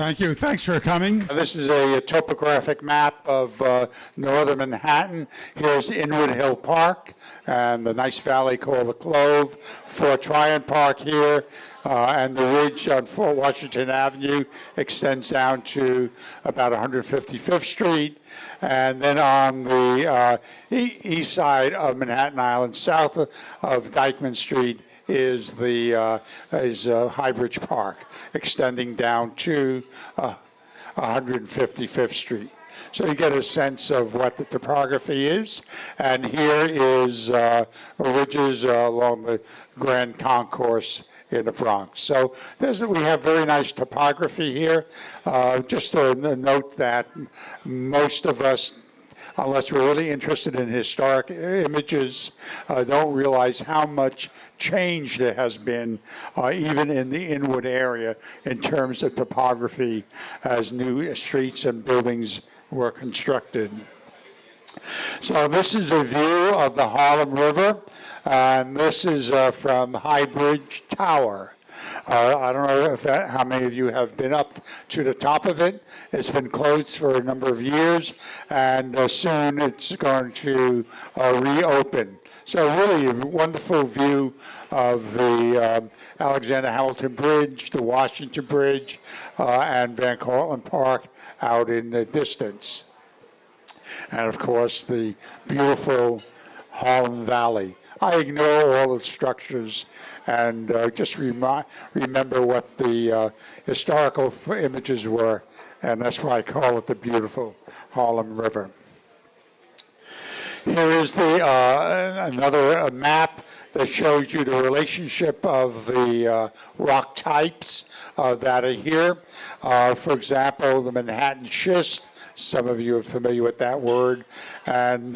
Thank you. Thanks for coming. This is a topographic map of northern Manhattan. Here's Inwood Hill Park and the nice valley called the Clove. Fort Tryon Park here, and the ridge on Fort Washington Avenue extends down to about 155th Street. And then on the east side of Manhattan Island, south of Dyckman Street, is the Highbridge Park, extending down to 155th Street. So you get a sense of what the topography is. And here is ridges along the Grand Concourse in the Bronx. So we have very nice topography here. Just a note that most of us, unless we're really interested in historic images, don't realize how much change there has been even in the Inwood area in terms of topography as new streets and buildings were constructed. So this is a view of the Harlem River, and this is from Highbridge Tower. I don't know how many of you have been up to the top of it. It's been closed for a number of years, and soon it's going to reopen. So really a wonderful view of the Alexander Hamilton Bridge, the Washington Bridge, and Van Cortlandt Park out in the distance. And of course, the beautiful Harlem Valley. I ignore all the structures and just remember what the historical images were, and that's why I call it the beautiful Harlem River. Here is another map that shows you the relationship of the rock types that are here. For example, the Manhattan schist, some of you are familiar with that word, and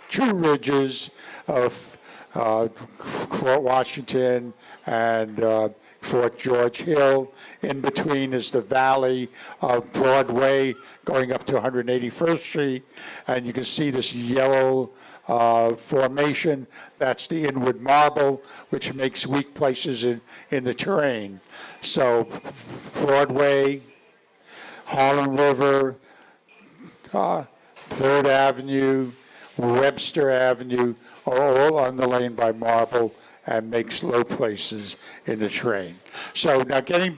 two ridges of Fort Washington and Fort George Hill. In between is the valley of Broadway going up to 181st Street, and you can see this yellow formation. That's the Inwood marble, which makes weak places in the terrain. So Broadway, Harlem River, 3rd Avenue, Webster Avenue are all underlain by marble and makes low places in the terrain. So now getting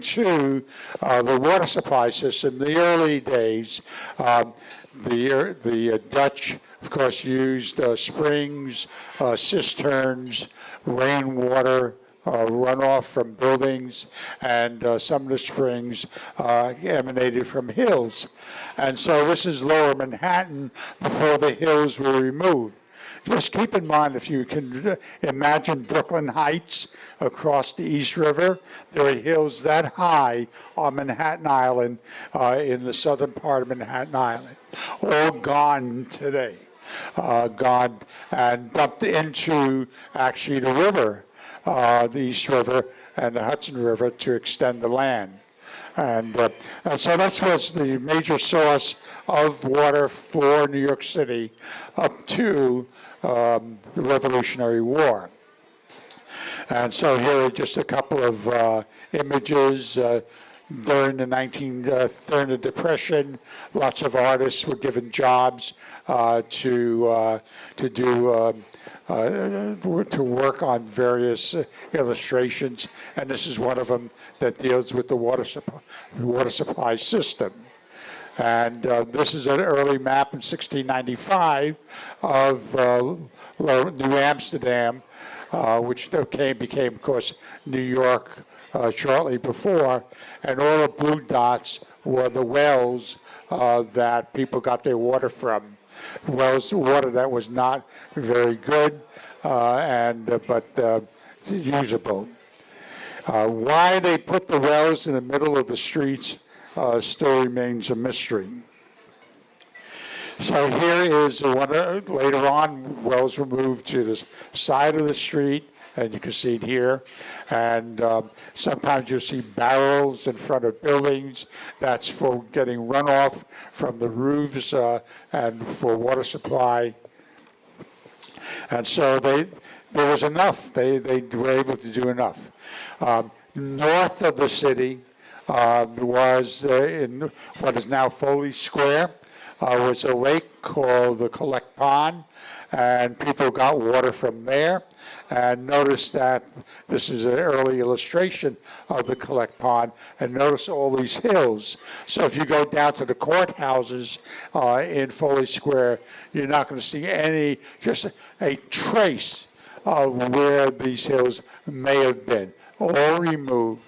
to the water supply system, the early days, the Dutch, of course, used springs, cisterns, rainwater, runoff from buildings, and some of the springs emanated from hills. And so this is lower Manhattan before the hills were removed. Just keep in mind, if you can imagine Brooklyn Heights across the East River, there are hills that high on Manhattan Island, in the southern part of Manhattan Island, all gone today, gone and dumped into actually the river, the East River and the Hudson River to extend the land. And so that was the major source of water for New York City up to the Revolutionary War. And so here are just a couple of images. During the Depression, lots of artists were given jobs to work on various illustrations, and this is one of them that deals with the water supply system. And this is an early map in 1695 of New Amsterdam, which became, of course, New York shortly before, and all the blue dots were the wells that people got their water from. Wells, water that was not very good, but usable. Why they put the wells in the middle of the streets still remains a mystery. So here is later on, wells were moved to the side of the street, and you can see it here. And sometimes you'll see barrels in front of buildings. That's for getting runoff from the roofs and for water supply. And so there was enough. They were able to do enough. North of the city, was in what is now Foley Square. Was a lake called the Collect Pond, and people got water from there. And notice that this is an early illustration of the Collect Pond, and notice all these hills. So if you go down to the courthouses in Foley Square, you're not going to see just a trace of where these hills may have been, all removed.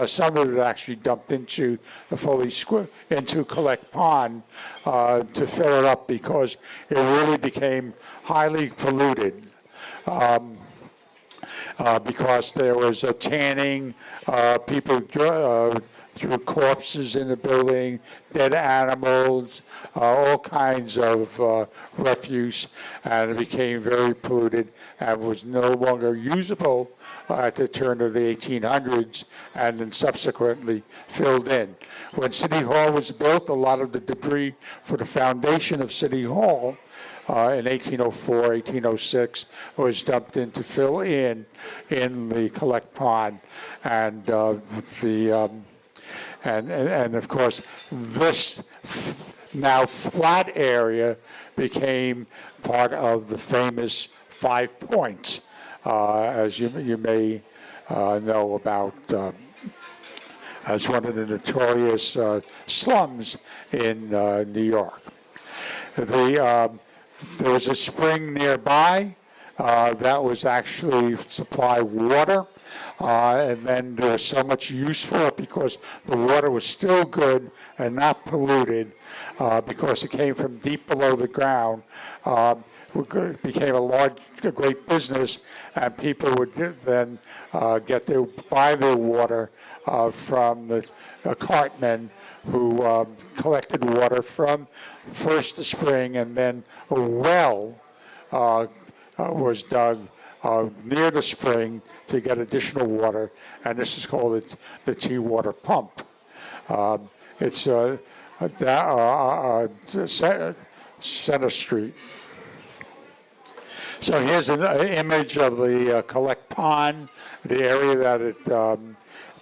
Some of it actually dumped into the Foley Square, into Collect Pond to fill it up because it really became highly polluted. Because there was a tanning, people threw corpses in the building, dead animals, all kinds of refuse, and it became very polluted and was no longer usable at the turn of the 1800s and then subsequently filled in. When City Hall was built, a lot of the debris for the foundation of City Hall in 1804, 1806, was dumped in to fill in the Collect Pond, and and of course this now flat area became part of the famous 5 Points, as you may know about. As one of the notorious slums in New York. There was a spring nearby that was actually supply water, and then there was so much use for it because the water was still good and not polluted because it came from deep below the ground. It became a great business, and people would then buy their water from the cartmen who collected water from first the spring, and then a well was dug near the spring to get additional water, and this is called the tea water pump. It's Center Street. So here's an image of the Collect Pond, the area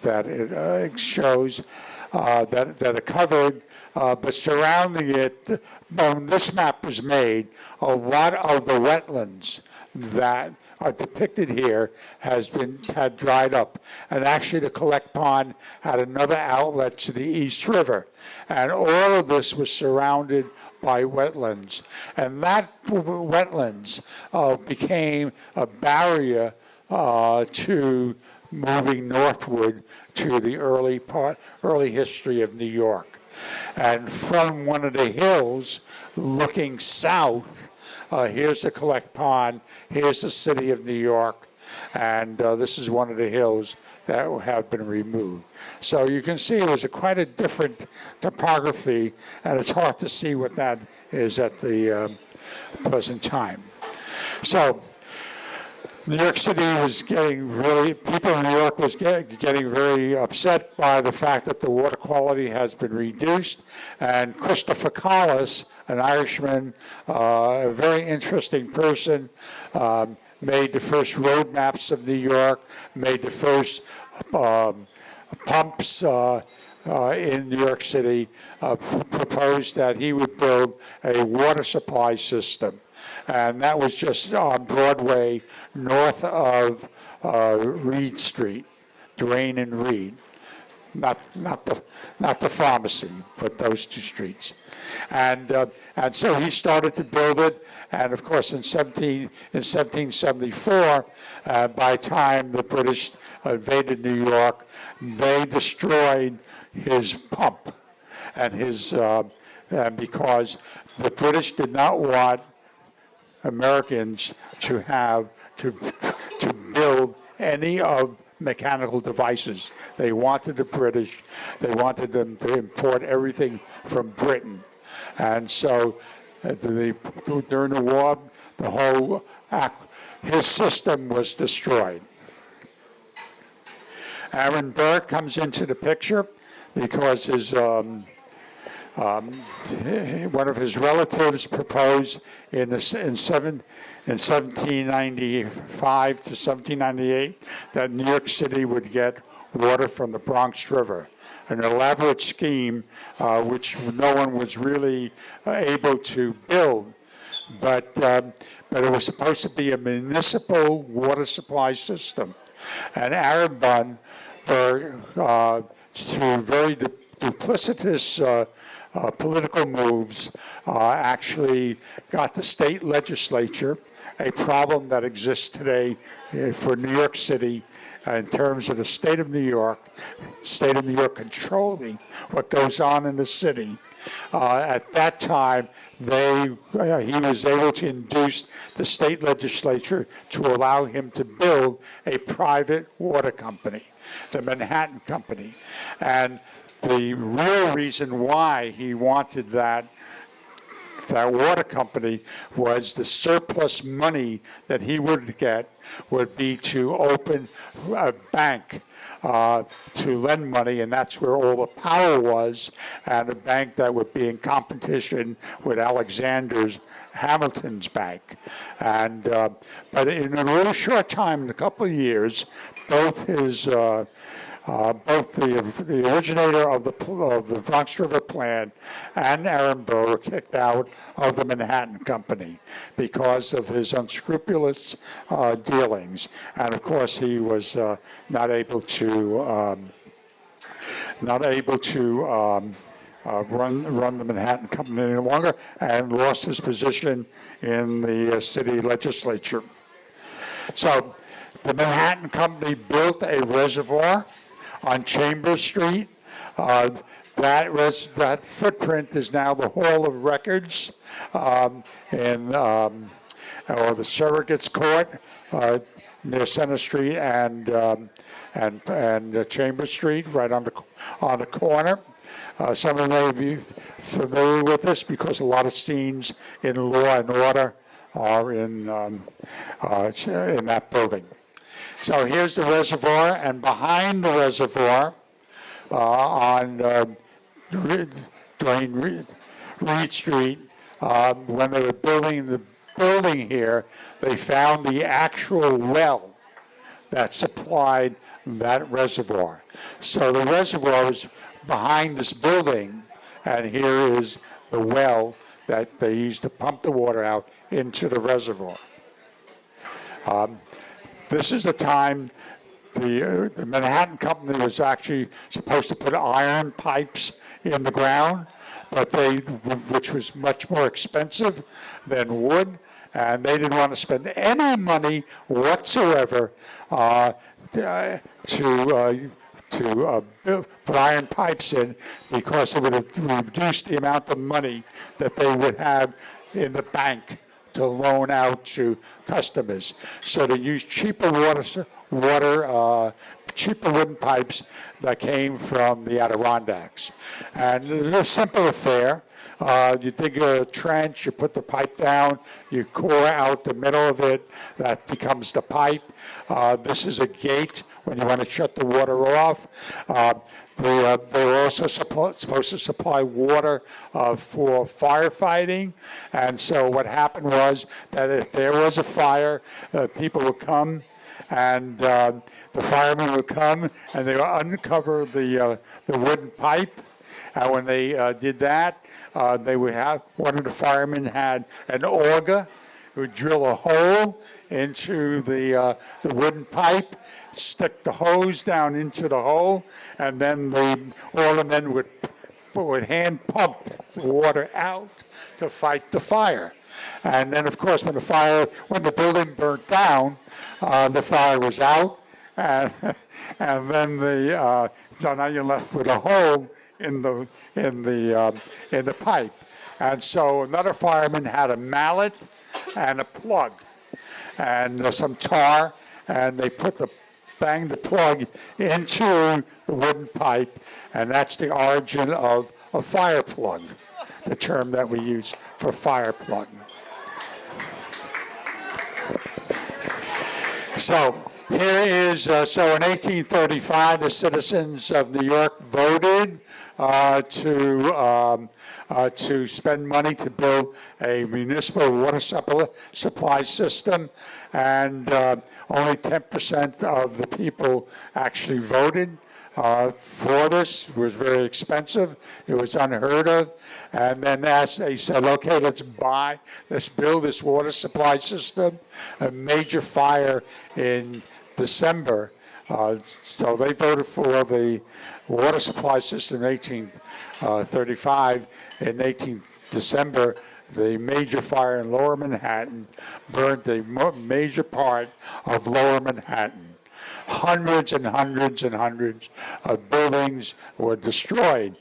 that it shows. That it covered, but surrounding it, when this map was made, a lot of the wetlands that are depicted here had dried up. And actually the Collect Pond had another outlet to the East River. And all of this was surrounded by wetlands. And that wetlands became a barrier to moving northward to the early history of New York. And from one of the hills, looking south, here's the Collect Pond, here's the city of New York, and this is one of the hills that have been removed. So you can see it was quite a different topography, and it's hard to see what that is at the present time. So New York City was people in New York was getting very upset by the fact that the water quality has been reduced. And Christopher Collis, an Irishman, a very interesting person, made the first road maps of New York, made the first pumps in New York City, proposed that he would build a water supply system. And that was just on Broadway, north of Reed Street, Duane and Reed, not the pharmacy, but those two streets. And so he started to build it, and of course in 1774, by the time the British invaded New York, they destroyed his pump, and because the British did not want Americans to build any of mechanical devices. They wanted the British, they wanted them to import everything from Britain. And so during the war, his system was destroyed. Aaron Burr comes into the picture because one of his relatives proposed in 1795 to 1798 that New York City would get water from the Bronx River. An elaborate scheme which no one was really able to build, but it was supposed to be a municipal water supply system. And Aaron Burr, through very duplicitous political moves, actually got the state legislature, a problem that exists today for New York City in terms of the state of New York controlling what goes on in the city. At that time, he was able to induce the state legislature to allow him to build a private water company, the Manhattan Company. And the real reason why he wanted that water company was the surplus money that he would get would be to open a bank to lend money, and that's where all the power was, and a bank that would be in competition with Hamilton's bank. And but in a really short time, in a couple of years, both the originator of the Bronx River Plan and Aaron Burr were kicked out of the Manhattan Company because of his unscrupulous dealings. And of course, he was not able to run the Manhattan Company any longer, and lost his position in the city legislature. So the Manhattan Company built a reservoir on Chambers Street. That footprint is now the Hall of Records or the Surrogates Court near Center Street and Chambers Street, right on the corner. Some of you may be familiar with this because a lot of scenes in Law and Order are in that building. So here's the reservoir, and behind the reservoir, during Reed Street, when they were building the building here, they found the actual well that supplied that reservoir. So the reservoir is behind this building, and here is the well that they used to pump the water out into the reservoir. This is the time the Manhattan Company was actually supposed to put iron pipes in the ground, but which was much more expensive than wood, and they didn't want to spend any money whatsoever to put iron pipes in, because it would have reduced the amount of money that they would have in the bank to loan out to customers. So they used cheaper cheaper wooden pipes that came from the Adirondacks. And it was a simple affair. You dig a trench, you put the pipe down, you core out the middle of it, that becomes the pipe. This is a gate when you want to shut the water off. They were also supposed to supply water for firefighting. And so what happened was that if there was a fire, people would come, and the firemen would come, and they would uncover the wooden pipe. And when they did that, they would have, one of the firemen had an auger, who would drill a hole into the wooden pipe, stick the hose down into the hole, and then all the men would hand pump the water out to fight the fire. And then, of course, when the building burnt down, the fire was out, and then so now you're left with a hole in the pipe. And so another fireman had a mallet and a plug and some tar, and they banged the plug into the wooden pipe, and that's the origin of a fire plug, the term that we use for fire plug. So Here is, so in 1835, the citizens of New York voted to spend money to build a municipal water supply system, and only 10% of the people actually voted for this. It was very expensive. It was unheard of. And then as they said, okay, let's build this water supply system. A major fire in December. So they voted for the water supply system in 1835. In 18 December, the major fire in Lower Manhattan burned a major part of Lower Manhattan. Hundreds and hundreds and hundreds of buildings were destroyed,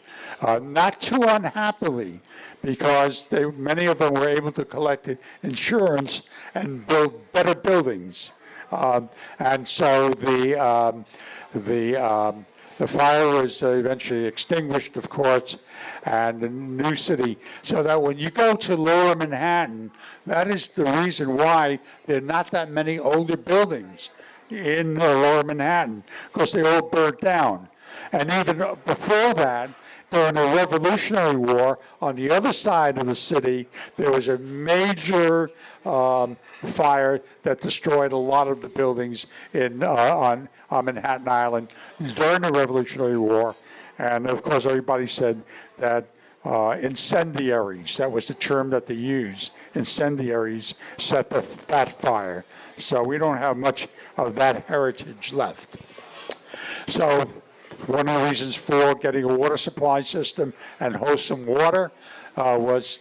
not too unhappily, because many of them were able to collect insurance and build better buildings. And so the fire was eventually extinguished, of course, and a new city. So that when you go to Lower Manhattan, that is the reason why there are not that many older buildings in Lower Manhattan, because they all burnt down. And even before that, during the Revolutionary War, on the other side of the city, there was a major fire that destroyed a lot of the buildings on Manhattan Island during the Revolutionary War. And of course, everybody said that incendiaries, that was the term that they used, incendiaries set that fire. So we don't have much of that heritage left. So one of the reasons for getting a water supply system and wholesome water was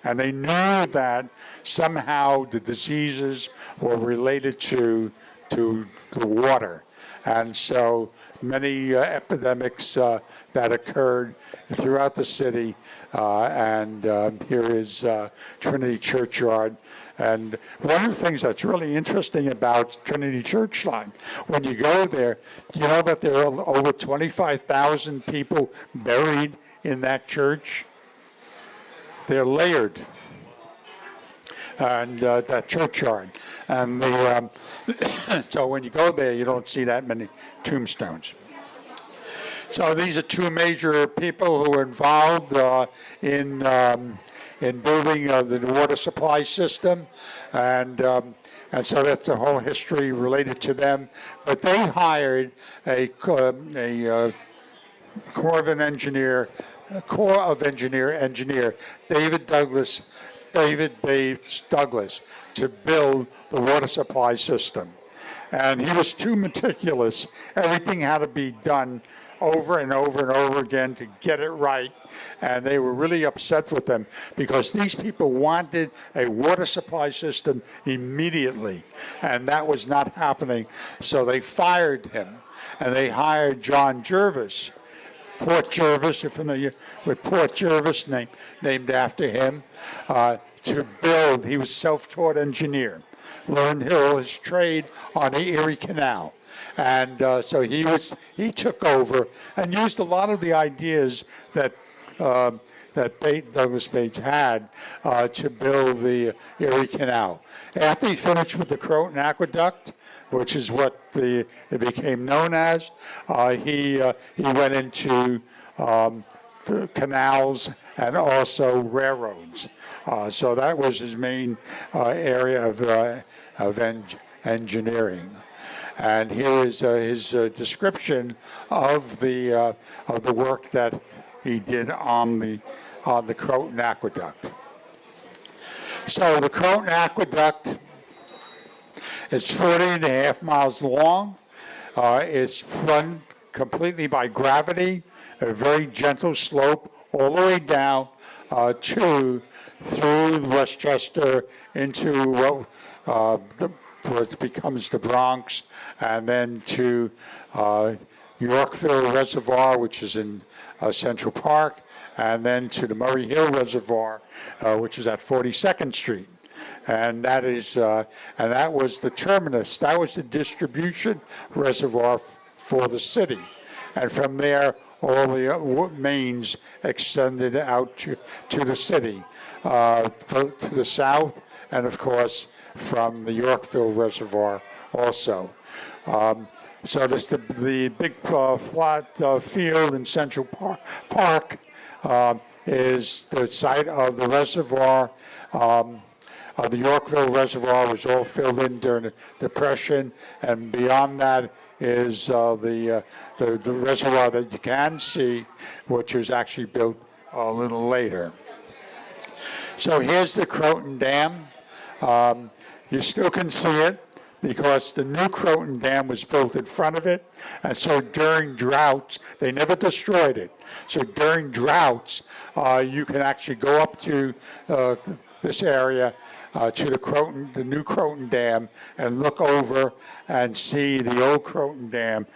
and they knew that somehow the diseases were related to the water. And so many epidemics that occurred throughout the city. And here is Trinity Churchyard. And one of the things that's really interesting about Trinity Churchyard, when you go there, you know that there are over 25,000 people buried in that church. They're layered. And that churchyard. And so when you go there, you don't see that many tombstones. So these are two major people who were involved in building the water supply system, and so that's the whole history related to them. But they hired a Corps of Engineer, David Bates Douglas, to build the water supply system. And he was too meticulous. Everything had to be done over and over and over again to get it right. And they were really upset with them because these people wanted a water supply system immediately. And that was not happening. So they fired him and they hired John Jervis. Port Jervis, you're familiar with Port Jervis, named after him, to build. He was self-taught engineer, learned all his trade on the Erie Canal. And so he took over and used a lot of the ideas that Douglas Bates had to build the Erie Canal. After he finished with the Croton Aqueduct, which is what it became known as, he went into canals and also railroads. So that was his main area of engineering. And here is his description of the work that he did on the Croton Aqueduct. So the Croton Aqueduct is 40.5 miles long. It's run completely by gravity, a very gentle slope all the way down through Westchester into what becomes the Bronx, and then to Yorkville Reservoir, which is in Central Park, and then to the Murray Hill Reservoir, which is at 42nd Street. And that was the terminus. That was the distribution reservoir for the city. And from there, all the mains extended out to the city. To the south, and of course from the Yorkville Reservoir also. So this the big flat field in Central Park is the site of the reservoir. The Yorkville Reservoir was all filled in during the Depression, and beyond that is the reservoir that you can see, which was actually built a little later. So here's the Croton Dam. You still can see it because the new Croton Dam was built in front of it, and so during droughts, they never destroyed it. So during droughts, you can actually go up to this area to the new Croton Dam, and look over and see the old Croton Dam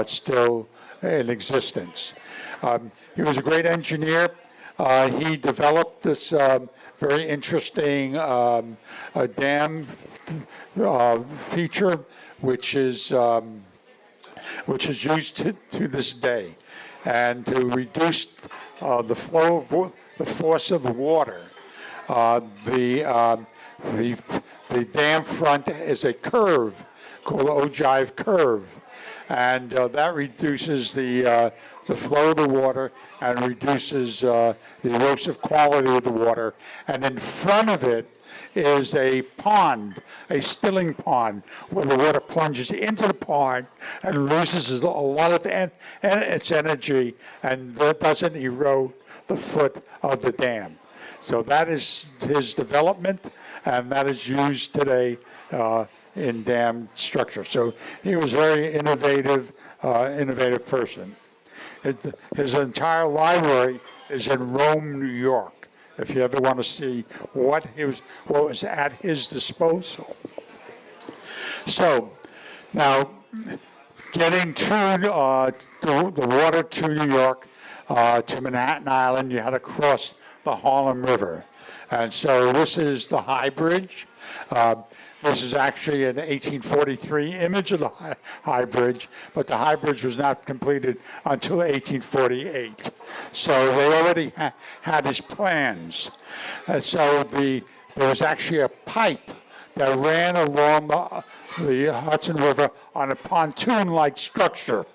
still in existence. He was a great engineer. He developed this very interesting dam feature, which is used to this day, and to reduce the flow of the force of the water. The dam front is a curve called ogive curve, and that reduces the flow of the water and reduces the erosive quality of the water. And in front of it is a pond, a stilling pond, where the water plunges into the pond and loses a lot of its energy, and that doesn't erode the foot of the dam. So that is his development, and that is used today in dam structure. So he was a very innovative person. His entire library is in Rome, New York, if you ever want to see what was at his disposal. So now, getting to the water to New York, to Manhattan Island, you had to cross the Harlem River. And so this is the Highbridge. This is actually an 1843 image of the Highbridge, but the Highbridge was not completed until 1848. So they already had his plans. And so there was actually a pipe that ran along the Hudson River on a pontoon-like structure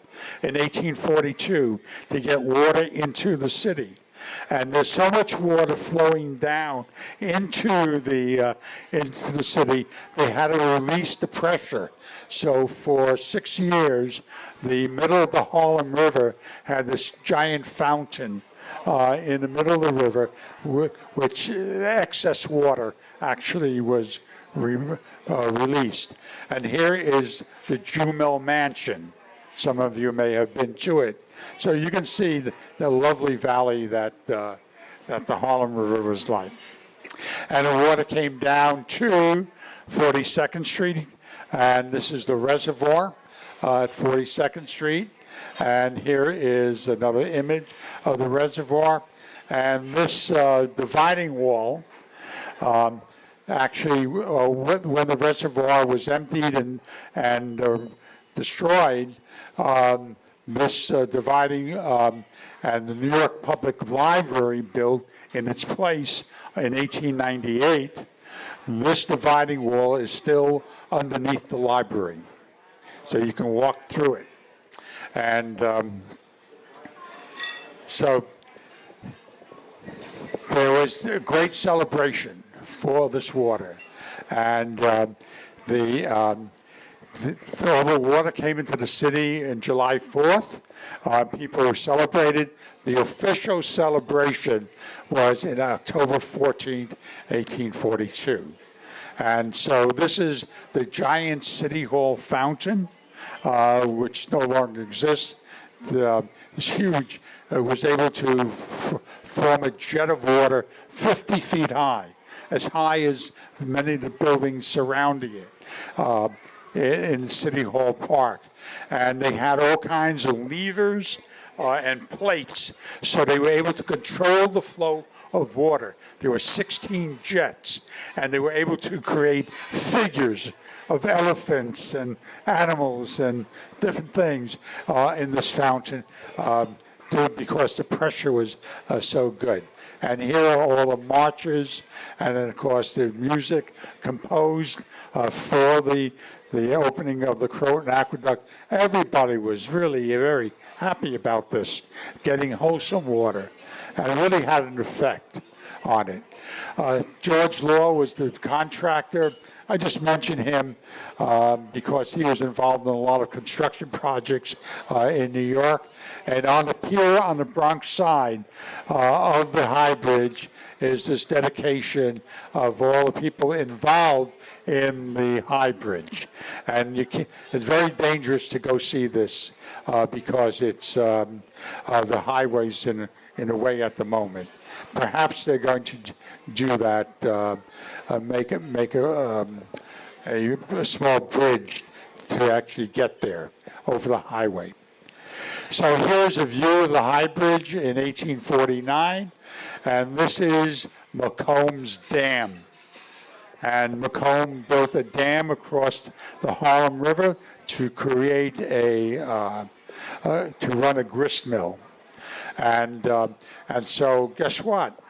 in 1842 to get water into the city. And there's so much water flowing down into the city, they had to release the pressure. So for 6 years, the middle of the Harlem River had this giant fountain in the middle of the river, which excess water actually was released. And here is the Jumel Mansion. Some of you may have been to it. So you can see the lovely valley that the Harlem River was like. And the water came down to 42nd Street, and this is the reservoir at 42nd Street. And here is another image of the reservoir. And this dividing wall, actually, when the reservoir was emptied and destroyed, this dividing and the New York Public Library built in its place in 1898, this dividing wall is still underneath the library. So you can walk through it. And so there was a great celebration for this water. And all the water came into the city on July 4th. People celebrated. The official celebration was in October 14th, 1842. And so this is the giant City Hall fountain, which no longer exists. It's huge. It was able to form a jet of water 50 feet high as many of the buildings surrounding it. In City Hall Park. And they had all kinds of levers and plates, so they were able to control the flow of water. There were 16 jets, and they were able to create figures of elephants and animals and different things in this fountain because the pressure was so good. And here are all the marches, and then of course the music composed for the opening of the Croton Aqueduct. Everybody was really very happy about this, getting wholesome water, and it really had an effect on it. George Law was the contractor. I just mentioned him because he was involved in a lot of construction projects in New York. And on the pier on the Bronx side of the Highbridge is this dedication of all the people involved in the Highbridge. And it's very dangerous to go see this because it's the highways in a way at the moment. Perhaps they're going to do that, make a small bridge to actually get there over the highway. So here's a view of the Highbridge in 1849, and this is Macomb's Dam. And Macomb built a dam across the Harlem River to create to run a grist mill. And so guess what?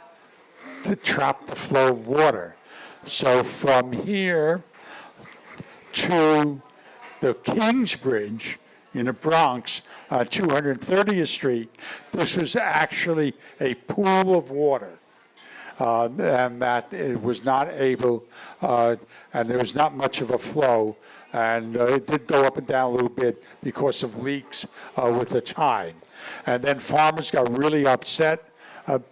To trap the flow of water. So from here to the Kingsbridge in the Bronx, 230th Street, this was actually a pool of water. And that it was not able, and there was not much of a flow. And it did go up and down a little bit because of leaks with the tide. And then farmers got really upset, and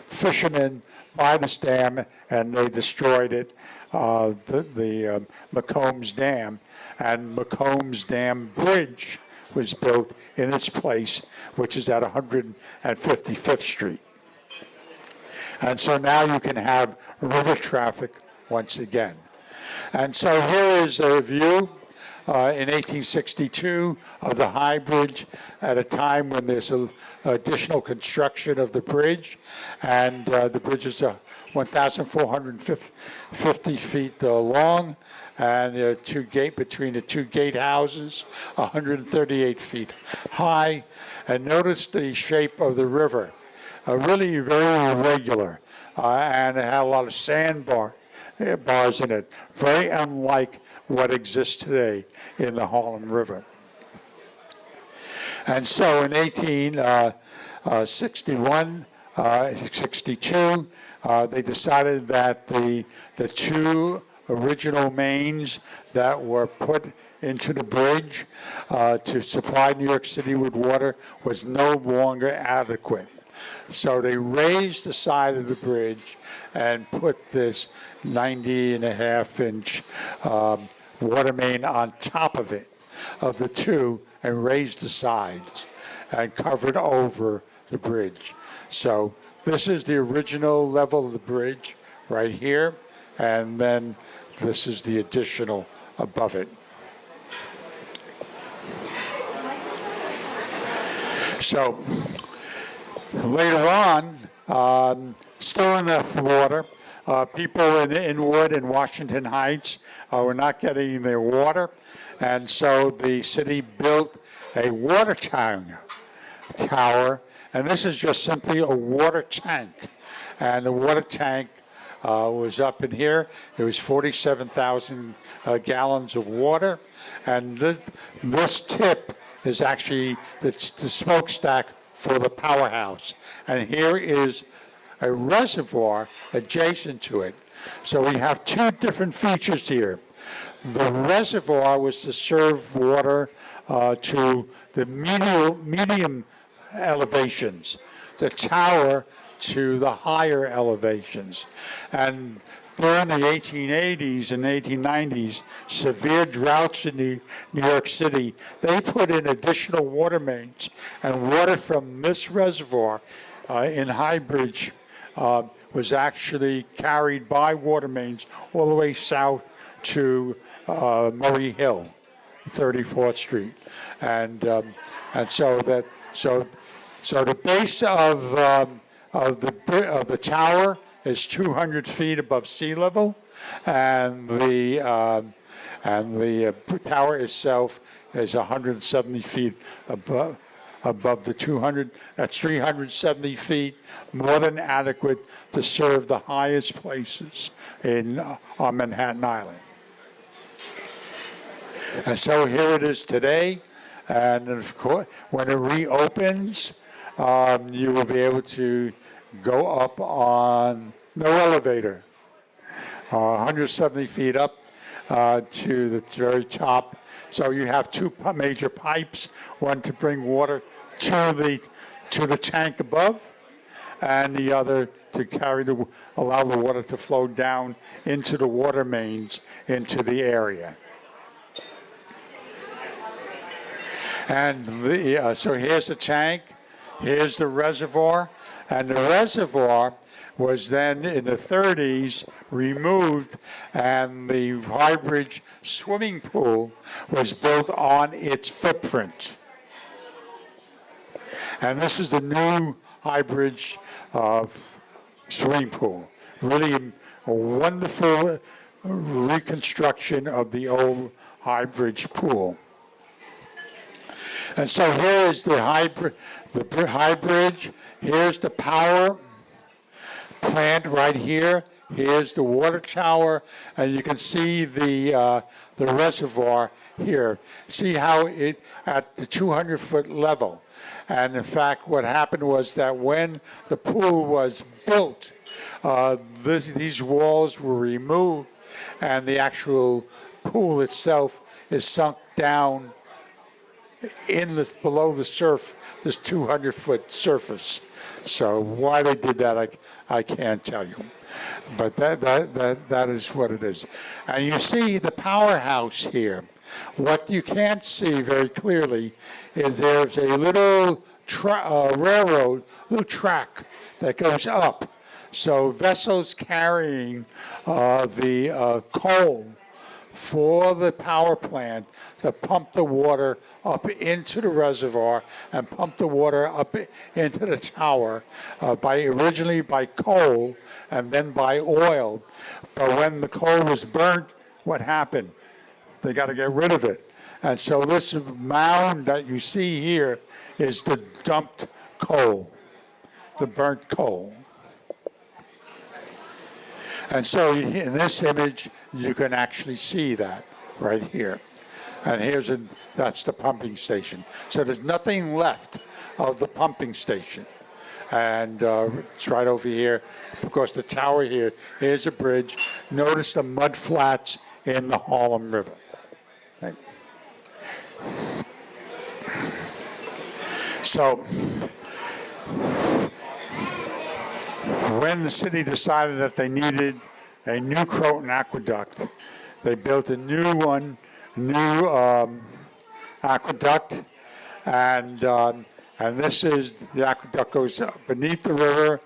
fishermen by this dam, and they destroyed it, the Macomb's Dam. And Macomb's Dam Bridge was built in its place, which is at 155th Street. And so now you can have river traffic once again. And so here is a view in 1862 of the Highbridge at a time when there's additional construction of the bridge. And the bridge is 1,450 feet long. And there are between the two gatehouses, 138 feet high. And notice the shape of the river, really very irregular, and it had a lot of sandbars in it, very unlike what exists today in the Harlem River. And so in 62, they decided that the two original mains that were put into the bridge to supply New York City with water was no longer adequate. So they raised the side of the bridge and put this 90.5-inch water main on top of it, of the two, and raised the sides and covered over the bridge. So this is the original level of the bridge right here, and then this is the additional above it. So later on, still enough water. People in Inwood and Washington Heights were not getting their water, and so the city built a water tower, and this is just simply a water tank. And the water tank was up in here. It was 47,000 gallons of water, and this tip is actually the smokestack for the powerhouse. And here is a reservoir adjacent to it. So we have two different features here. The reservoir was to serve water to the medium elevations, the tower to the higher elevations. And during the 1880s and 1890s, severe droughts in New York City, they put in additional water mains, and water from this reservoir in Highbridge was actually carried by water mains all the way south to Murray Hill, 34th Street, and so the base of the tower is 200 feet above sea level, and the tower itself is 170 feet above the 200. That's 370 feet, more than adequate to serve the highest places on Manhattan Island. And so here it is today, and of course, when it reopens, you will be able to go up on no elevator, 170 feet up to the very top. So you have two major pipes, one to bring water to the tank above, and the other to allow the water to flow down into the water mains into the area. And so here's the tank, here's the reservoir, and the reservoir was then in the 30s removed, and the Highbridge swimming pool was built on its footprint. And this is the new Highbridge swimming pool. Really a wonderful reconstruction of the old Highbridge pool. And so here is the Highbridge. Here's the power plant right here. Here's the water tower, and you can see the reservoir here. See how it at the 200-foot level. And in fact, what happened was that when the pool was built, these walls were removed, and the actual pool itself is sunk down below the surf, this 200-foot surface. So why they did that, I can't tell you. But that is what it is. And you see the powerhouse here. What you can't see very clearly is there's a little railroad, little track that goes up. So vessels carrying the coal for the power plant to pump the water up into the reservoir and pump the water up into the tower originally by coal and then by oil. But when the coal was burnt, what happened? They got to get rid of it. And so this mound that you see here is the dumped coal, the burnt coal. And so in this image, you can actually see that right here. And that's the pumping station. So there's nothing left of the pumping station. And it's right over here. Of course, the tower here, here's a bridge. Notice the mud flats in the Harlem River. Okay. So when the city decided that they needed a new Croton aqueduct, they built a new aqueduct, and this is the aqueduct goes beneath the river,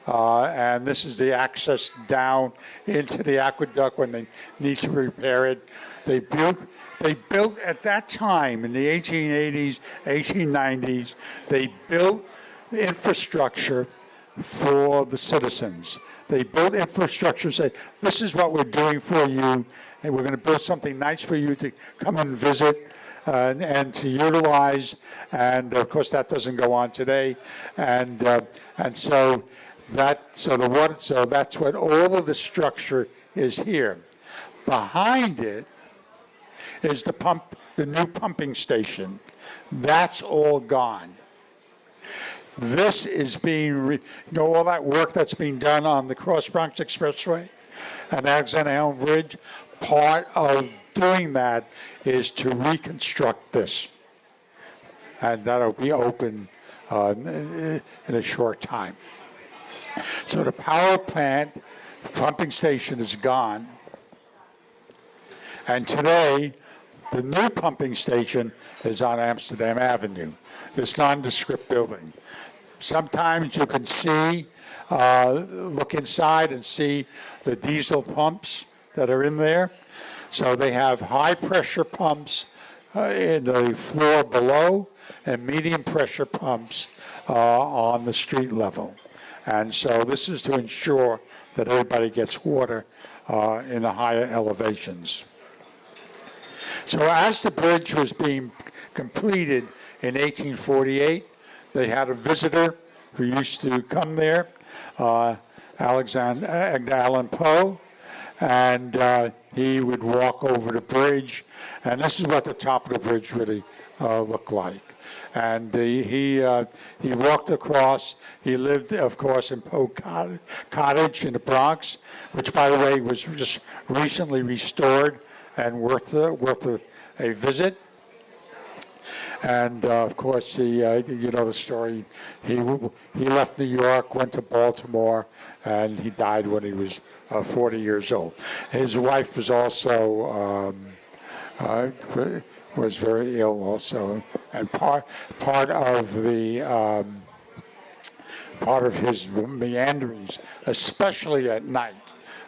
and this is the access down into the aqueduct when they need to repair it. They built at that time in the 1880s, 1890s. They built infrastructure for the citizens. They built infrastructure, say, this is what we're doing for you, and we're going to build something nice for you to come and visit and to utilize. And of course, that doesn't go on today. And so that's what all of the structure is here. Behind it is the new pumping station. That's all gone. This is all that work that's being done on the Cross Bronx Expressway and Alexander Hamilton Bridge, part of doing that is to reconstruct this. And that'll be open in a short time. So the power plant, pumping station is gone. And today, the new pumping station is on Amsterdam Avenue, this nondescript building. Sometimes you can see, look inside and see the diesel pumps that are in there. So they have high pressure pumps in the floor below and medium pressure pumps on the street level. And so this is to ensure that everybody gets water in the higher elevations. So as the bridge was being completed in 1848, they had a visitor who used to come there, Edgar Allan Poe, and he would walk over the bridge, and this is what the top of the bridge really looked like. And he walked across. He lived, of course, in Poe Cottage in the Bronx, which, by the way, was just recently restored and worth a visit. And of course, you know the story. He left New York, went to Baltimore, and he died when he was 40 years old. His wife was also was very ill also, and part of his meanderings, especially at night,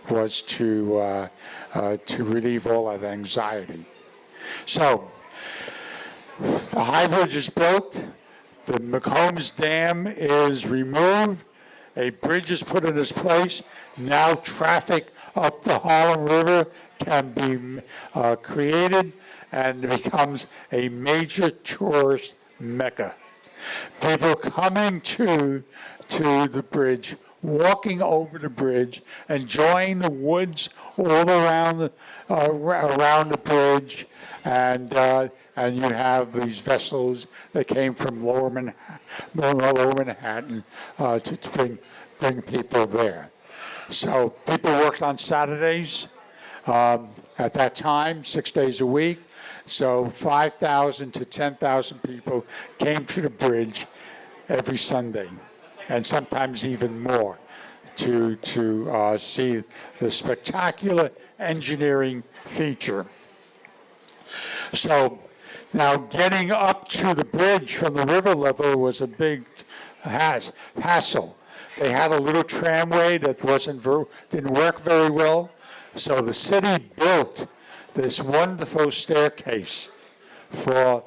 was to relieve all that anxiety. So the Highbridge is built, the McCombs Dam is removed, a bridge is put in its place. Now traffic up the Harlem River can be created and becomes a major tourist mecca. People coming to the bridge, walking over the bridge, enjoying the woods all around the bridge, and you have these vessels that came from Lower Manhattan to bring people there. So people worked on Saturdays at that time, 6 days a week. So 5,000 to 10,000 people came to the bridge every Sunday, and sometimes even more, to see the spectacular engineering feature. So now getting up to the bridge from the river level was a big hassle. They had a little tramway that didn't work very well, so the city built this wonderful staircase for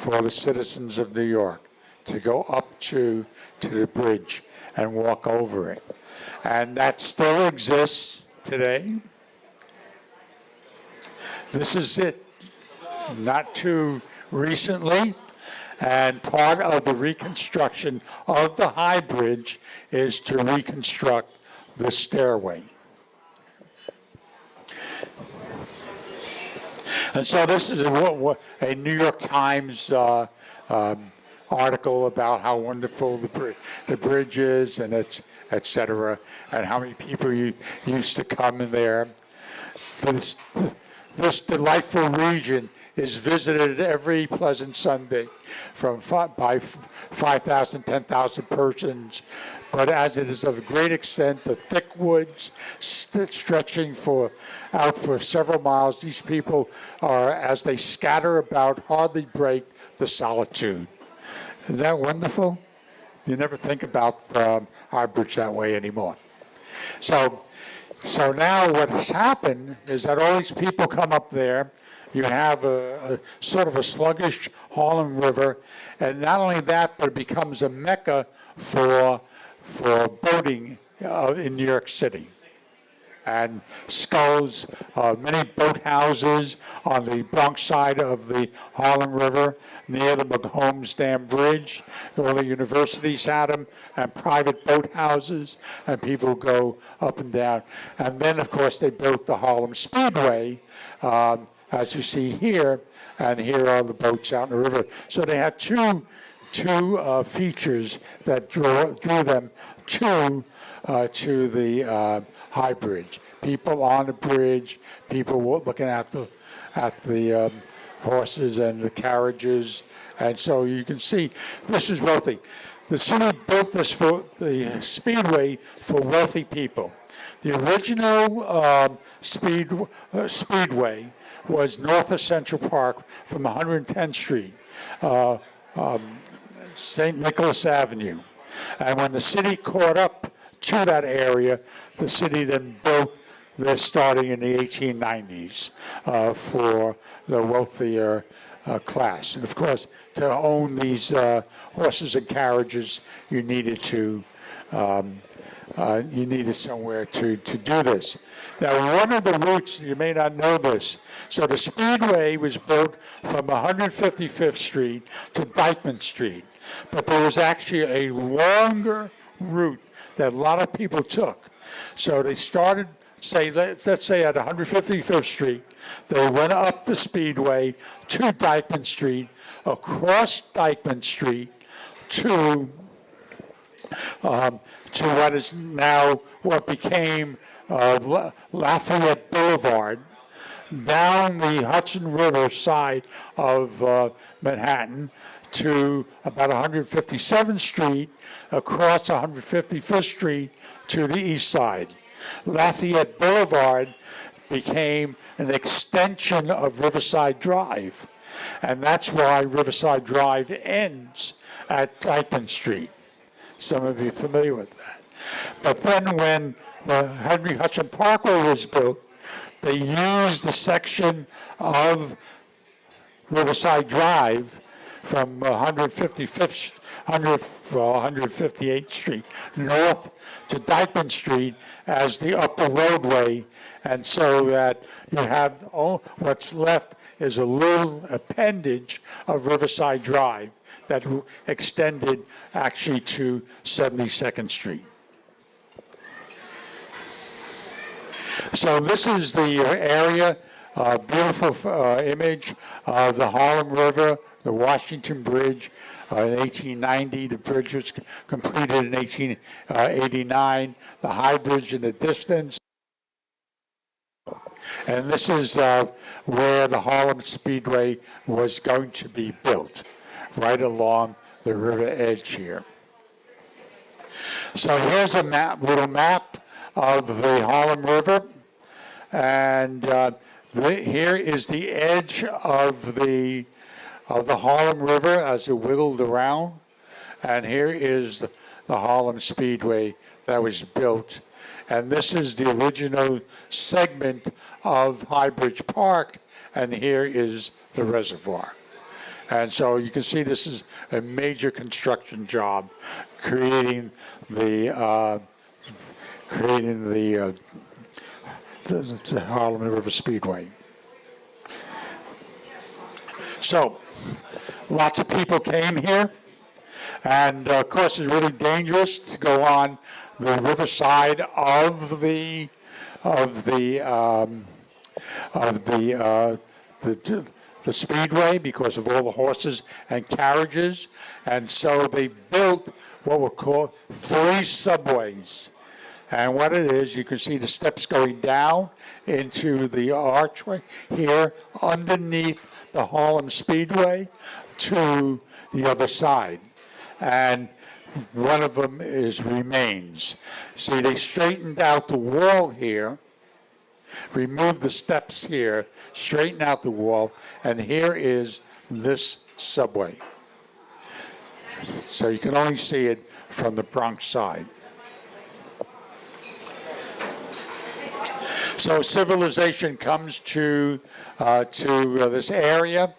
the citizens of New York to go up to the bridge and walk over it. And that still exists today. This is it, not too recently. And part of the reconstruction of the Highbridge is to reconstruct the stairway. And so this is a New York Times article about how wonderful the bridge is, and et cetera, and how many people used to come in there. This delightful region is visited every pleasant Sunday by 5,000, 10,000 persons. But as it is of great extent, the thick woods stretching out for several miles, these people are, as they scatter about, hardly break the solitude. Isn't that wonderful? You never think about Highbridge that way anymore. So now what has happened is that all these people come up there. You have a sort of a sluggish Harlem River, and not only that, but it becomes a mecca for boating in New York City. And sculls, many boathouses on the Bronx side of the Harlem River, near the McCombs Dam Bridge. Early universities had them, and private boathouses, and people go up and down. And then, of course, they built the Harlem Speedway, as you see here, and here are the boats out in the river. So they had two features that drew them to the Highbridge. People on the bridge, people looking at the horses and the carriages, and so you can see this is wealthy. The city built the speedway for wealthy people. The original speedway was north of Central Park from 110th Street, St. Nicholas Avenue. And when the city caught up to that area, the city then built this starting in the 1890s for the wealthier class. And of course, to own these horses and carriages, you needed to you needed somewhere to do this. Now, one of the routes, you may not know this, so the Speedway was built from 155th Street to Dyckman Street, but there was actually a longer route that a lot of people took. So they started, let's say at 155th Street, they went up the Speedway to Dyckman Street, across Dyckman Street to what is now what became Lafayette Boulevard, down the Hudson River side of Manhattan to about 157th Street, across 155th Street to the east side. Lafayette Boulevard became an extension of Riverside Drive, and that's why Riverside Drive ends at Dyckman Street. Some of you are familiar with that. But then when the Henry Hudson Parkway was built, they used the section of Riverside Drive from 158th Street north to Dyckman Street as the upper roadway, and so that you have what's left is a little appendage of Riverside Drive that extended actually to 72nd Street. So this is the area, beautiful image of the Harlem River, the Washington Bridge. In 1890, the bridge was completed in 1889, the Highbridge in the distance. And this is where the Harlem Speedway was going to be built, right along the river edge here. So here's a little map of the Harlem River, and here is the edge of the Harlem River as it wiggled around, and here is the Harlem Speedway that was built. And this is the original segment of Highbridge Park, and here is the reservoir. And so you can see this is a major construction job, creating the Harlem River Speedway. So lots of people came here, and of course it's really dangerous to go on the riverside of the Speedway because of all the horses and carriages, and so they built what were called 3 subways. And what it is, you can see the steps going down into the archway here underneath the Harlem Speedway to the other side. And one of them remains. See, they straightened out the wall here, removed the steps here, straightened out the wall, and here is this subway. So you can only see it from the Bronx side. So civilization comes to this area,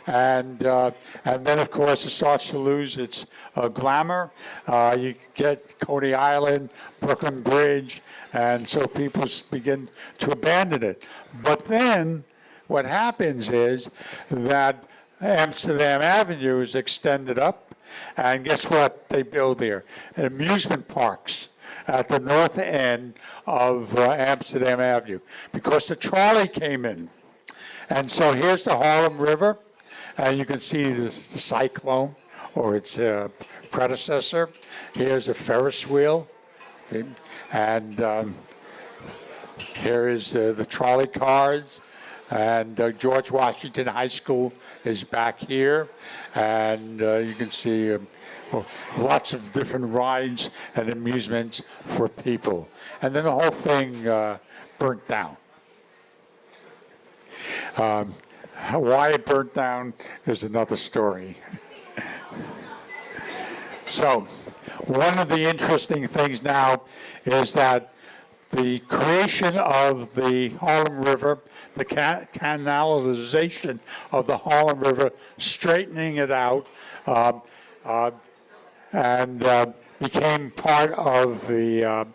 and then of course it starts to lose its glamour. You get Coney Island, Brooklyn Bridge, and so people begin to abandon it. But then what happens is that Amsterdam Avenue is extended up, and guess what they build there? Amusement parks at the north end of Amsterdam Avenue, because the trolley came in. And so here's the Harlem River, and you can see the cyclone, or its predecessor. Here's a Ferris wheel, see? And here is the trolley cars, and George Washington High School is back here, and you can see lots of different rides and amusements for people. And then the whole thing burnt down. Why it burnt down is another story. So one of the interesting things now is that the creation of the Harlem River, the canalization of the Harlem River, straightening it out, and became part of the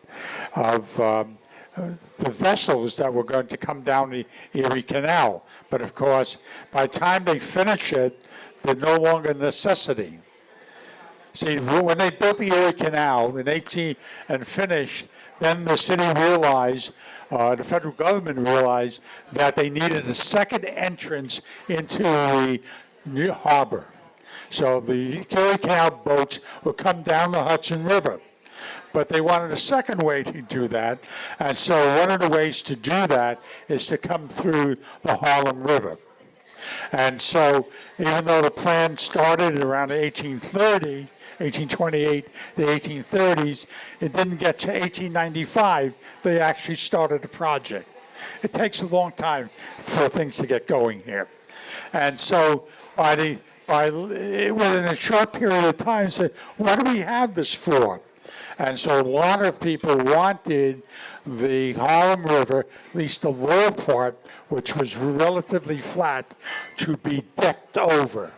vessels that were going to come down the Erie Canal. But of course, by the time they finish it, they're no longer a necessity. See, when they built the Erie Canal in 18 and finished, then the city realized, the federal government realized that they needed a second entrance into the new harbor. So the Erie Canal boats would come down the Hudson River. But they wanted a second way to do that. And so one of the ways to do that is to come through the Harlem River. And so even though the plan started around 1828, the 1830s, it didn't get to 1895, they actually started the project. It takes a long time for things to get going here. And so within a short period of time, said, what do we have this for? And so a lot of people wanted the Harlem River, at least the lower part, which was relatively flat, to be decked over.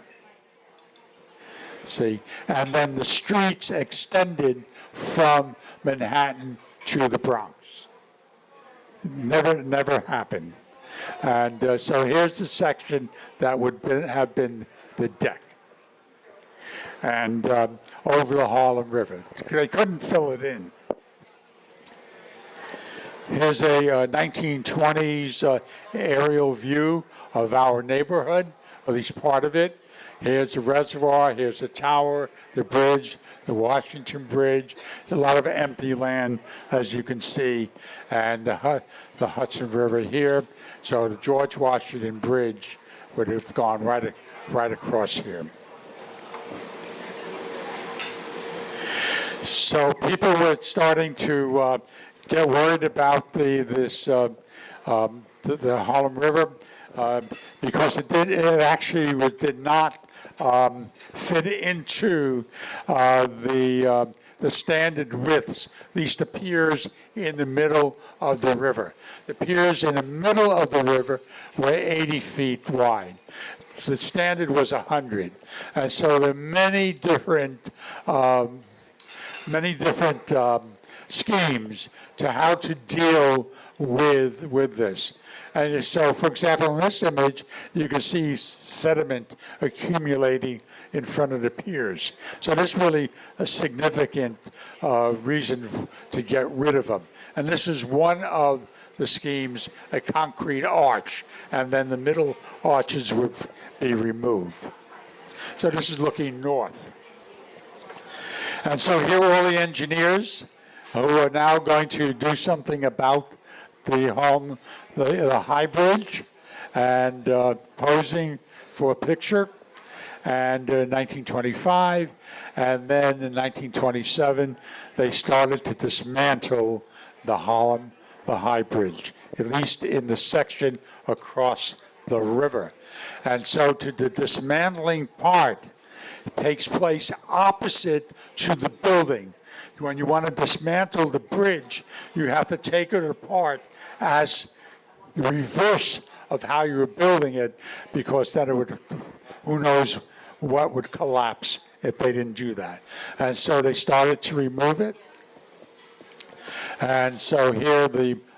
See, and then the streets extended from Manhattan to the Bronx. Never happened. And so here's the section that would have been the deck. And over the Harlem River. They couldn't fill it in. Here's a 1920s aerial view of our neighborhood, at least part of it. Here's the reservoir, here's the tower, the bridge, the Washington Bridge. There's a lot of empty land, as you can see, and the Hudson River here. So the George Washington Bridge would have gone right across here. So people were starting to get worried about the Harlem River because it actually did not fit into the standard widths. At least the piers in the middle of the river. The piers in the middle of the river were 80 feet wide. The standard was 100, and so there are many different schemes to how to deal with this. And so, for example, in this image, you can see sediment accumulating in front of the piers. So this is really a significant reason to get rid of them. And this is one of the schemes, a concrete arch, and then the middle arches would be removed. So this is looking north. And so here are all the engineers who are now going to do something about the Highbridge, and posing for a picture. And in 1925, and then in 1927, they started to dismantle the Highbridge, at least in the section across the river. And so the dismantling part takes place opposite to the building. When you want to dismantle the bridge, you have to take it apart as the reverse of how you were building it, because then it would, who knows what would collapse if they didn't do that. And so they started to remove it. And so here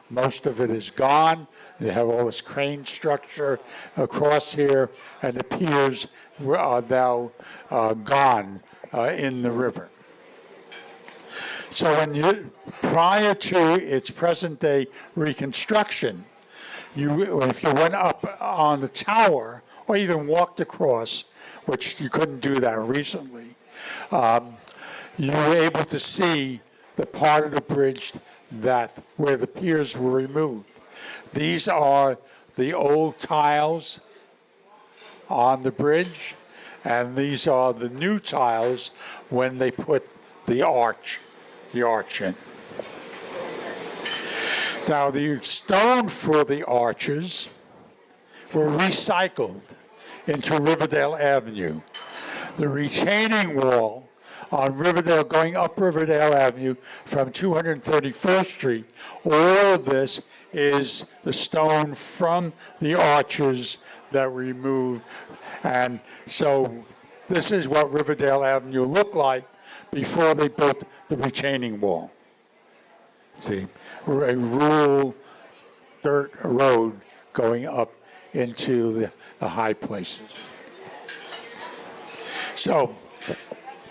most of it is gone. They have all this crane structure across here, and the piers are now gone in the river. So prior to its present-day reconstruction, if you went up on the tower or even walked across, which you couldn't do that recently, you were able to see the part of the bridge where the piers were removed. These are the old tiles on the bridge, and these are the new tiles when they put the arch in. Now, the stone for the arches were recycled into Riverdale Avenue. The retaining wall on Riverdale, going up Riverdale Avenue from 231st Street, all of this is the stone from the arches that were removed. And so this is what Riverdale Avenue looked like before they built the retaining wall. See, a rural dirt road going up into the high places. So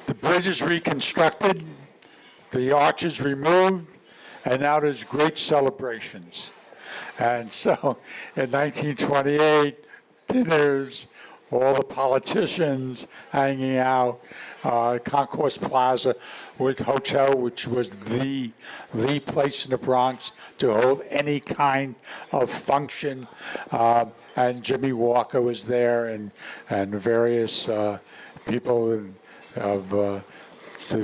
the bridge is reconstructed, the arches removed, and now there's great celebrations. And so in 1928, dinners, all the politicians hanging out, Concourse Plaza with hotel, which was the place in the Bronx to hold any kind of function. And Jimmy Walker was there, and various people of the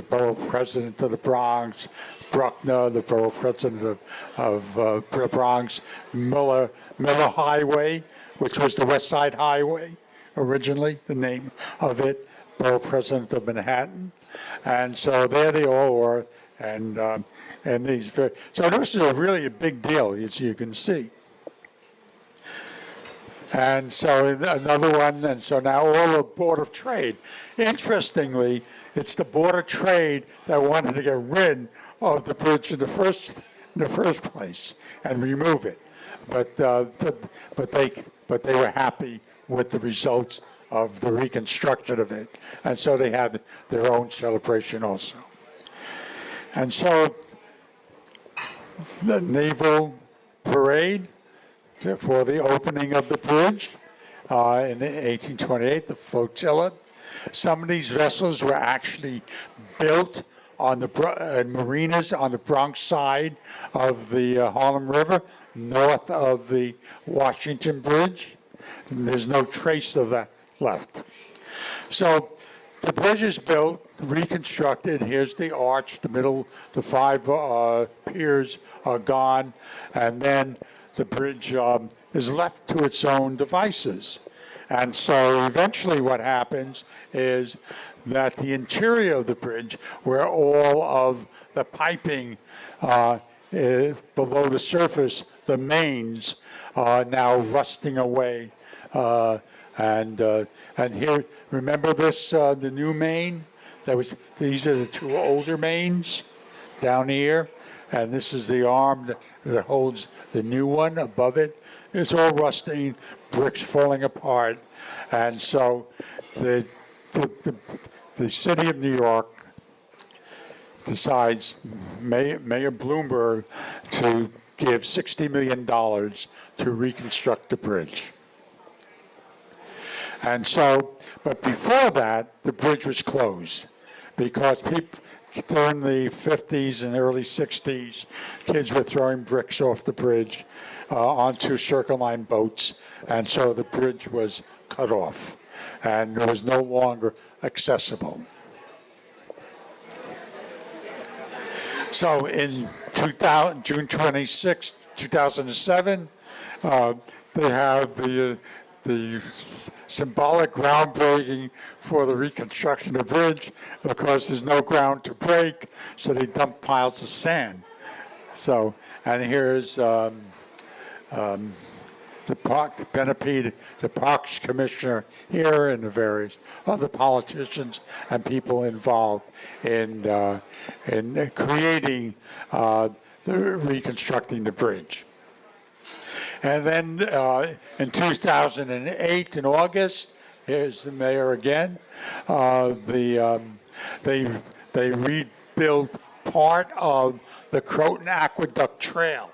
borough president of the Bronx, Bruckner, the borough president of the Bronx, Miller Highway, which was the West Side Highway originally, the name of it, borough president of Manhattan. And so there they all were, and these so this is really a big deal, as you can see. And so another one, and so now all the Board of Trade. Interestingly, it's the Board of Trade that wanted to get rid of the bridge in the first place and remove it, but they were happy with the results of the reconstruction of it, and so they had their own celebration also. And so the naval parade for the opening of the bridge in 1828, the flotilla. Some of these vessels were actually built on the marinas on the Bronx side of the Harlem River, north of the Washington Bridge. And there's no trace of that left. So the bridge is built, reconstructed. Here's the arch, the middle, the five piers are gone, and then the bridge is left to its own devices. And so eventually what happens is that the interior of the bridge, where all of the piping below the surface, the mains, are now rusting away. And here, remember this, the new main? These are the two older mains down here. And this is the arm that holds the new one above it. It's all rusting, bricks falling apart. And so the city of New York decides, Mayor Bloomberg, to give $60 million to reconstruct the bridge. And so, but before that, the bridge was closed because people, during the 50s and early 60s, kids were throwing bricks off the bridge onto Circle Line boats, and so the bridge was cut off and was no longer accessible. So in June 26, 2007, they have the symbolic groundbreaking for the reconstruction of the bridge. Of course, there's no ground to break, so they dump piles of sand. So, and here's the Parks Commissioner here, and the various other politicians and people involved in creating reconstructing the bridge. And then in 2008, in August, here's the mayor again. They rebuilt part of the Croton Aqueduct Trail,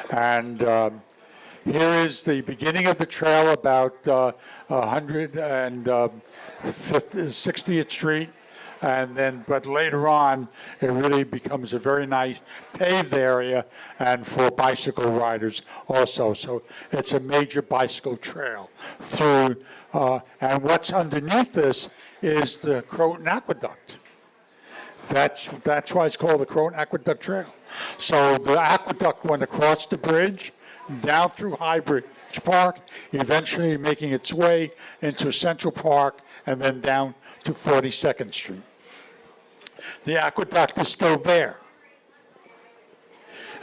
and here is the beginning of the trail, about 160th Street. And then, but later on, it really becomes a very nice paved area, and for bicycle riders also. So it's a major bicycle trail through, and what's underneath this is the Croton Aqueduct. That's why it's called the Croton Aqueduct Trail. So the aqueduct went across the bridge, down through Highbridge Park, eventually making its way into Central Park, and then down to 42nd Street. The aqueduct is still there.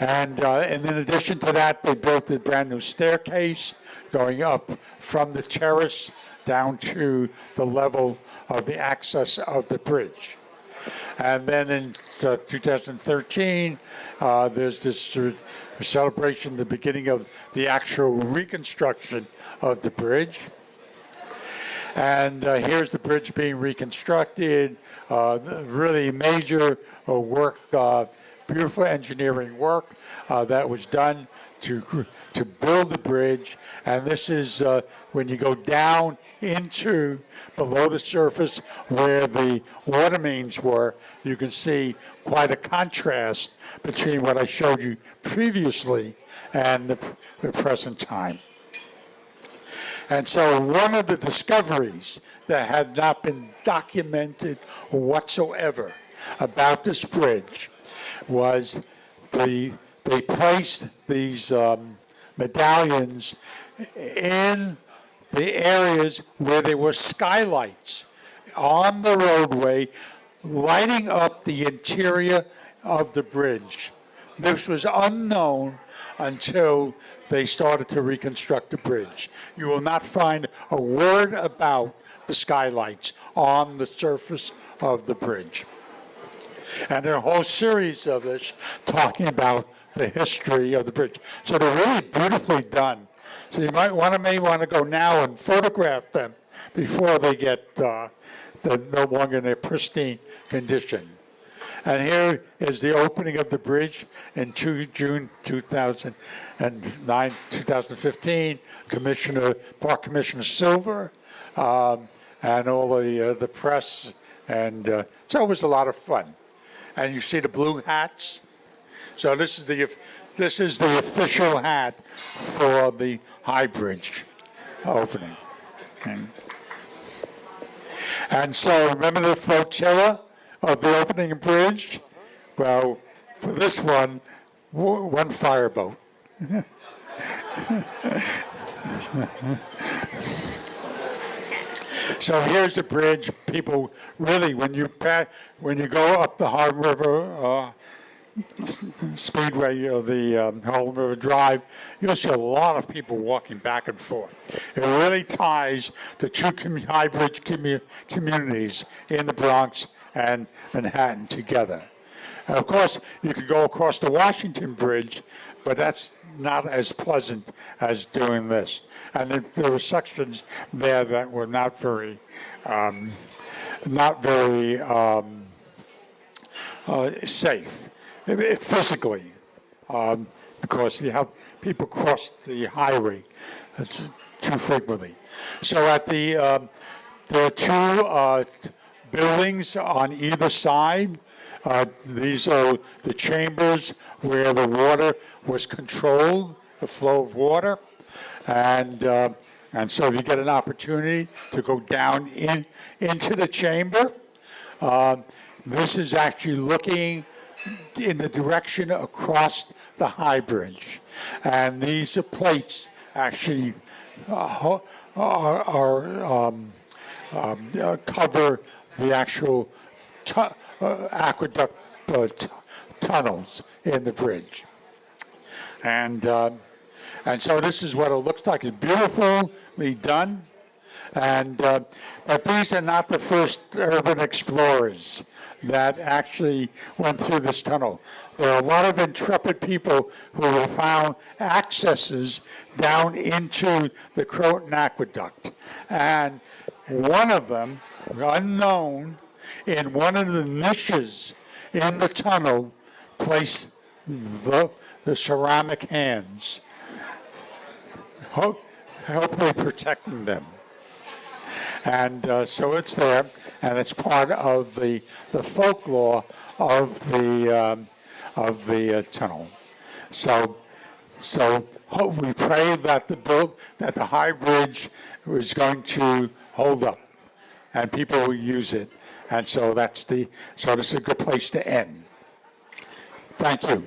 And in addition to that, they built a brand new staircase going up from the terrace down to the level of the access of the bridge. And then in 2013, there's this celebration, the beginning of the actual reconstruction of the bridge. And here's the bridge being reconstructed, really major work, beautiful engineering work that was done to build the bridge. And this is when you go down into below the surface where the water mains were, you can see quite a contrast between what I showed you previously and the present time. And so one of the discoveries that had not been documented whatsoever about this bridge was they placed these medallions in the areas where there were skylights on the roadway lighting up the interior of the bridge. This was unknown until they started to reconstruct the bridge. You will not find a word about the skylights on the surface of the bridge. And there are a whole series of this talking about the history of the bridge. So they're really beautifully done. So you may want to go now and photograph them before they get no longer in a pristine condition. And here is the opening of the bridge in June 2015. Park Commissioner Silver, and all the press, and so it was a lot of fun. And you see the blue hats. So this is the official hat for the Highbridge opening. Okay. And so remember the flotilla of the opening bridge? Well, for this one fireboat. So here's the bridge. People really, when you go up the Harlem River Speedway, the Harlem River Drive, you'll see a lot of people walking back and forth. It really ties the two Highbridge communities in the Bronx and Manhattan together. And of course, you could go across the Washington Bridge, but that's not as pleasant as doing this. And there were sections there that were not very safe physically, because you have people cross the highway too frequently. So at there are two buildings on either side. These are the chambers where the water was controlled, the flow of water. And so if you get an opportunity to go down into the chamber, this is actually looking in the direction across the Highbridge. And these plates actually cover the actual aqueduct tunnels in the bridge. And so this is what it looks like. It's beautifully done. And but these are not the first urban explorers that actually went through this tunnel. There are a lot of intrepid people who have found accesses down into the Croton Aqueduct. And one of them, unknown, in one of the niches in the tunnel, placed the ceramic hands, hopefully protecting them. And so it's there, and it's part of the folklore of the tunnel. So we pray that the Highbridge is going to hold up, and people will use it. And so this is a good place to end. Thank you.